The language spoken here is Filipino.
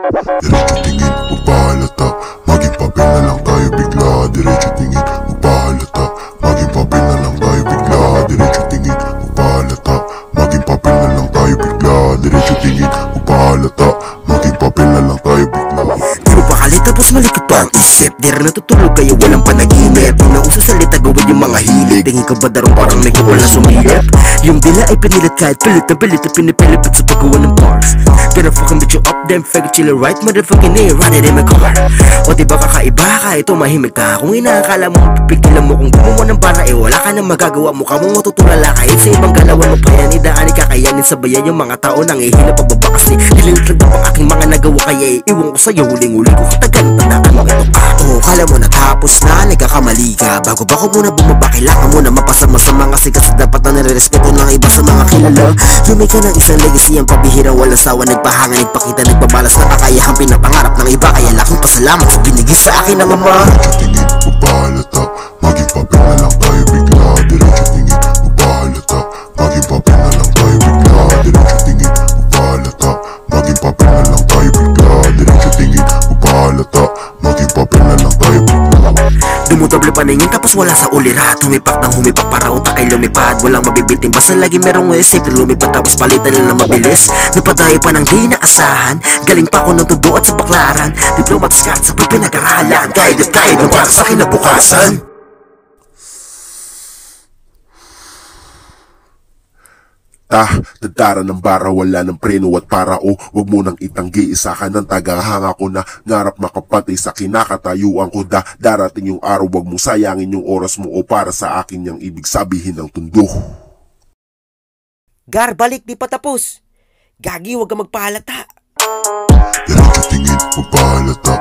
Diretso tingin, magpahalata. Maging papel na lang tayo bigla. Diretso tingin, magpahalata. Maging papel na lang tayo bigla. Diretso tingin, magpahalata. Maging papel na lang tayo bigla. Diretso tingin, magpahalata. Maging papel na lang tayo bigla. Di mo pakali tapos malikot pa ang isip. Di rin natutulog kaya walang panaginip. Di na uso salita gawin yung mga hilig. Tingin ka ba darong parang may kupal na sumilip? Yung dila ay pinilit kahit pilit na pilit at pinipilipit sa paggawa ng bars. Gonna fucking bitch you up then fake chillin' right motherfucking near running in my car. O diba kakaiba ka ito mahimik ka. Kung inaakala mo pipigilan mo kung gumawa ng para wala ka nang magagawa. Mukha mong matutulala kahit sa ibang galawan mo pa yan. Idaan kakayanin sabayan yung mga tao nang ihina pababa kasi nililigtag ang aking mga nagawa kaya iwan ko sa'yo huling-huli ko katagan. Tandaan mo ito pa. Oo, kala mo natapos na nagkakamali ka. Bago ba ko muna bumaba kailangan mo na mapasa mo sa mga sikat sa dapat na nare-respeto ng iba sa mga kilala. Lumay ka ng isang legacy ang pabihirang walang sawa. Nagpahanga, nagpakita, nagbabalas na kakayahang pinapangarap ng iba. Kaya laking pasalamat sa binigay sa akin ng ama. Diretso tingin, magpahalata. Maging papel na lang tayo bigla. Diretso tingin, magpahalata. Maging papel na lang tayo bigla. Diretso tingin, magpahalata. Maging papel na lang tayo bigla. Diretso tingin, magpahalata. Maging papel na lang tayo bigla. Dumudable paningin tapos wala sa ulirat. Humipak ng humipak para utak ay lumipad. Walang mabibitin basta lagi merong isip. Lumipad tapos palitan na lang mabilis. Napadayo pa ng di naasahan. Galing pa ako ng tudo at sa baklaran. Diplomat skat sa pinag-aralan. Kahit at kahit ng para sa kinabukasan. Dadara ng bara, wala ng preno at parao. Huwag mo nang itanggi, isa ka ng tagahanga ko na. Ngarap makapatay sa kinakatayuan ko da. Darating yung araw, wag mong sayangin yung oras mo o para sa akin yung ibig sabihin ng tundo. Gar, balik, di pa tapos. Gagi, huwag ka magpahalata. Diretso tingin, magpahalata.